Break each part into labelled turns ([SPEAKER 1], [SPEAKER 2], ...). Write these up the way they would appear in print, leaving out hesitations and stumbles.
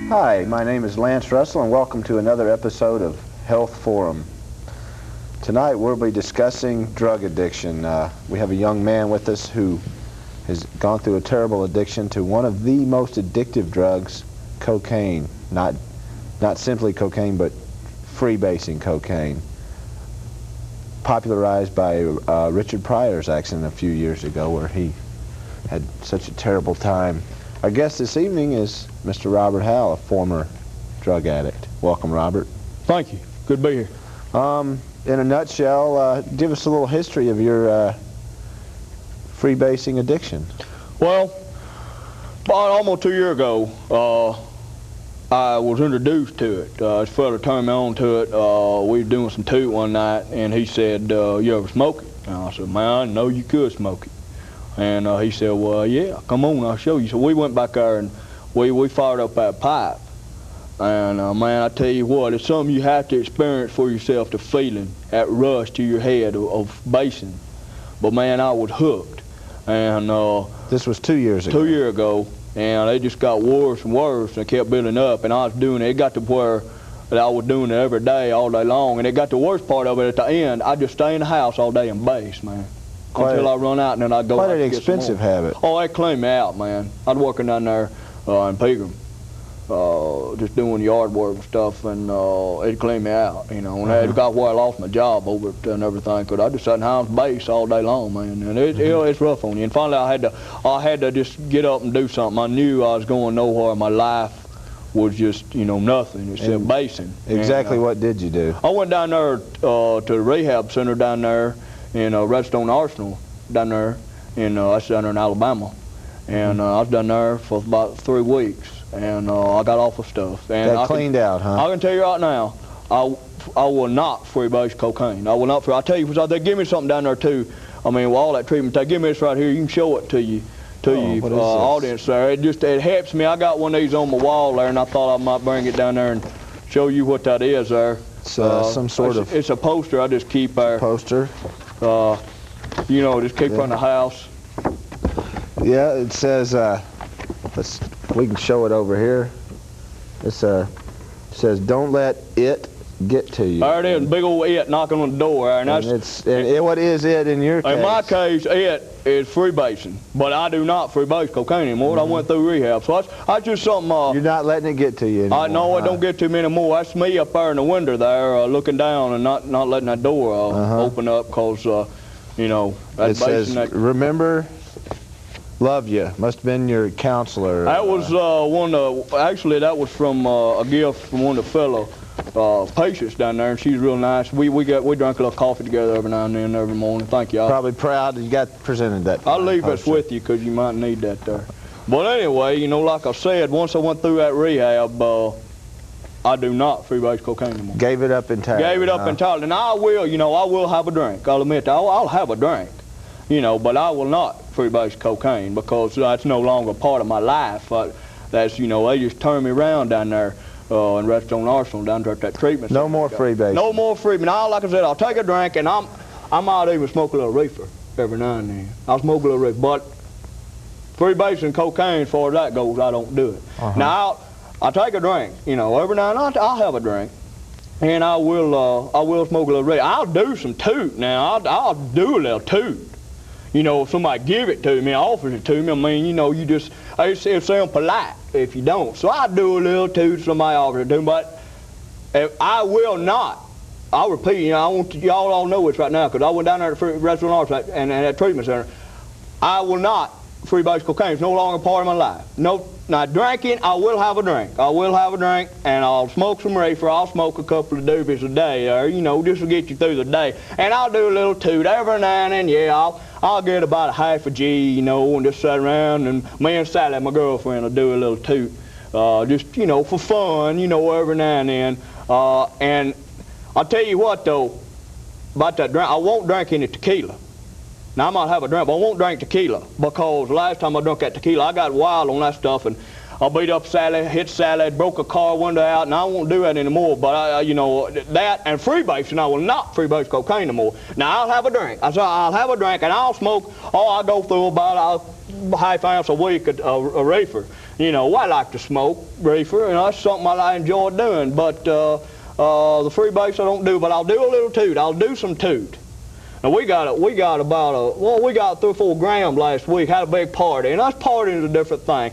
[SPEAKER 1] Hi, my name is Lance Russell, and welcome to another episode of Health Forum. Tonight we'll be discussing drug addiction. We have a young man with us who has gone through a terrible addiction to one of the most addictive drugs, cocaine. Not simply cocaine, but freebasing cocaine. Popularized by Richard Pryor's accident a few years ago, where he had such a terrible time. Our guest this evening is Mr. Robert Howell, a former drug addict. Welcome, Robert.
[SPEAKER 2] Thank you. Good to be here.
[SPEAKER 1] In a nutshell, give us a little history of your freebasing addiction.
[SPEAKER 2] Well, about almost 2 years ago, I was introduced to it. This fella turned me on to it. We were doing some toot one night, and he said, you ever smoke it? And I said, man, I didn't know you could smoke it. And he said, well, yeah, come on, I'll show you. So we went back there, and we fired up that pipe. And man, I tell you what, it's something you have to experience for yourself, the feeling, that rush to your head of basing. But man, I was hooked. And
[SPEAKER 1] this was 2 years ago.
[SPEAKER 2] 2 years ago, and they just got worse and worse, and kept building up. And I was doing it. It got to where that I was doing it every day, all day long. And it got the worst part of it at the end. I just stay in the house all day and base, man. Until I run out, and then I go.
[SPEAKER 1] Quite an expensive habit.
[SPEAKER 2] Oh, they cleaned me out, man. I was working down there in Pegram, just doing yard work and stuff, and it cleaned me out, you know. And it got where I lost my job over it and everything, because I just sat in the house base all day long, man. And it's rough on you. And finally, I had to just get up and do something. I knew I was going nowhere. My life was just, you know, nothing except basing.
[SPEAKER 1] Exactly. And, what did you do?
[SPEAKER 2] I went down there to the rehab center down there in Redstone Arsenal, down there that's down there in Alabama, and I was down there for about 3 weeks, and I got off of stuff. And
[SPEAKER 1] got cleaned out, huh?
[SPEAKER 2] I can tell you right now, I will not freebase cocaine. I will not. I tell you, they give me something down there too. I mean, with all that treatment, they give me this right here. You can show it to you, audience there. It helps me. I got one of these on my wall there, and I thought I might bring it down there and show you what that is there.
[SPEAKER 1] It's some sort of.
[SPEAKER 2] It's a poster I just keep there.
[SPEAKER 1] Poster.
[SPEAKER 2] You know, just keep on the house.
[SPEAKER 1] Yeah, it says, we can show it over here. It says, don't let it get to you.
[SPEAKER 2] There it is, big old it knocking on the door. And
[SPEAKER 1] what is it in your case?
[SPEAKER 2] In my case, it is freebasing. But I do not freebase cocaine anymore. I went through rehab. So that's just something.
[SPEAKER 1] You're not letting it get to you anymore.
[SPEAKER 2] No, it don't get to me anymore. That's me up there in the window there, looking down and not letting that door open up, because, you know, that's
[SPEAKER 1] it says, remember, love you. Must have been your counselor.
[SPEAKER 2] That was actually, that was from a gift from one of the fellow patients down there, and she's real nice. We drank a little coffee together every now and then, every morning. Thank you.
[SPEAKER 1] Probably proud that you got presented that.
[SPEAKER 2] I'll leave this with you, because you might need that there. But anyway, you know, like I said, once I went through that rehab, I do not freebase cocaine anymore.
[SPEAKER 1] Gave it up entirely.
[SPEAKER 2] Gave it up entirely. And I will have a drink. I'll admit that. I'll have a drink, you know, but I will not freebase cocaine, because that's no longer part of my life. That's, you know, they just turned me around down there in Redstone Arsenal, down there at that treatment center.
[SPEAKER 1] No more freebase.
[SPEAKER 2] No more freebase. Like I said, I'll take a drink, and I might even smoke a little reefer every now and then. I'll smoke a little reefer, but freebasing cocaine, as far as that goes, I don't do it. Now, I'll take a drink, you know, every now and then I'll have a drink, and I will smoke a little reefer. I'll do some toot now. I'll do a little toot. You know, if somebody give it to me, offers it to me, I mean, you know, it sounds polite if you don't. So I do a little toot, somebody offers it to me, but I will not. I'll repeat, you know, I want y'all all know this right now, because I went down there to the restaurant and that treatment center. I will not freebase cocaine. It's no longer part of my life. No, not drinking. I will have a drink. I will have a drink, and I'll smoke some reefer. I'll smoke a couple of doobies a day, you know, just to get you through the day. And I'll do a little toot every now and then. Yeah, I'll get about a half a G, you know, and just sit around, and me and Sally, my girlfriend, will do a little toot, just, you know, for fun, you know, every now and then. And I'll tell you what, though, about that drink, I won't drink any tequila. Now, I might have a drink, but I won't drink tequila, because last time I drank that tequila, I got wild on that stuff, and I beat up Sally, hit Sally, broke a car window out, and I won't do that anymore. But, you know, that and freebasing, I will not freebase cocaine anymore. Now, I'll have a drink. I'll have a drink, and I'll smoke. Oh, I'll go through about half ounce a week a reefer. You know, I like to smoke reefer, and that's something I enjoy doing. But the freebase I don't do, but I'll do a little toot. I'll do some toot. And we got 3 or 4 grams last week. Had a big party, and us partying is a different thing.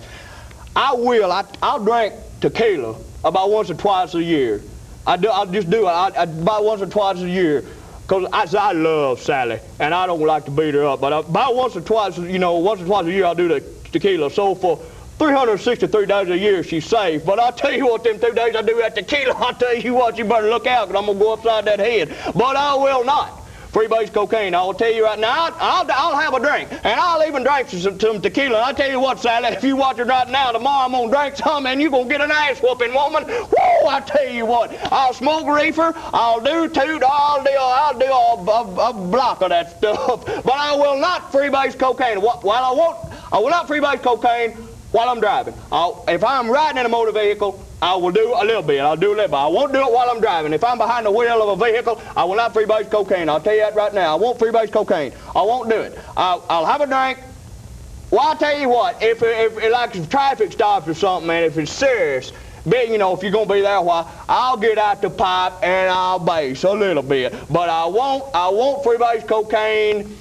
[SPEAKER 2] I'll drink tequila about once or twice a year. I'll just do it about once or twice a year, because I love Sally, and I don't like to beat her up. But about once or twice a year I'll do the tequila. So for 363 days a year she's safe. But I'll tell you what, them 2 days I do that tequila, I'll tell you what, you better look out, because I'm going to go upside that head. But I will not. Freebase cocaine, I will tell you right now, I'll have a drink, and I'll even drink some tequila. And I tell you what, Sally, if you watch it right now, tomorrow I'm going to drink some, and you're going to get an ass whooping, woman. Woo, I tell you what, I'll smoke reefer, I'll do toot, I'll do a block of that stuff, but I will not freebase cocaine. I will not freebase cocaine while I'm driving. If I'm riding in a motor vehicle, I will do a little bit. I'll do a little bit. I won't do it while I'm driving. If I'm behind the wheel of a vehicle, I will not freebase cocaine. I'll tell you that right now. I won't freebase cocaine. I won't do it. I'll have a drink. Well, I'll tell you what. If traffic stops or something, man, if it's serious, you know, if you're gonna be there a while, I'll get out the pipe and I'll base a little bit. But I won't freebase cocaine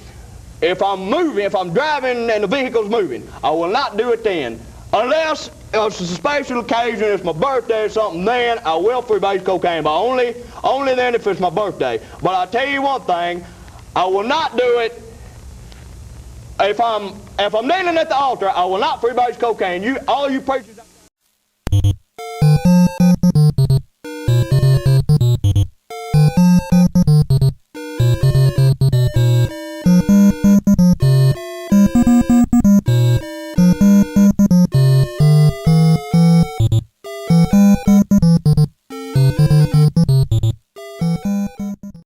[SPEAKER 2] if I'm moving. If I'm driving and the vehicle's moving, I will not do it then, unless it's a special occasion, it's my birthday or something, then I will freebase cocaine, but only then if it's my birthday. But I'll tell you one thing, I will not do it if I'm kneeling at the altar. I will not freebase cocaine. All you preachers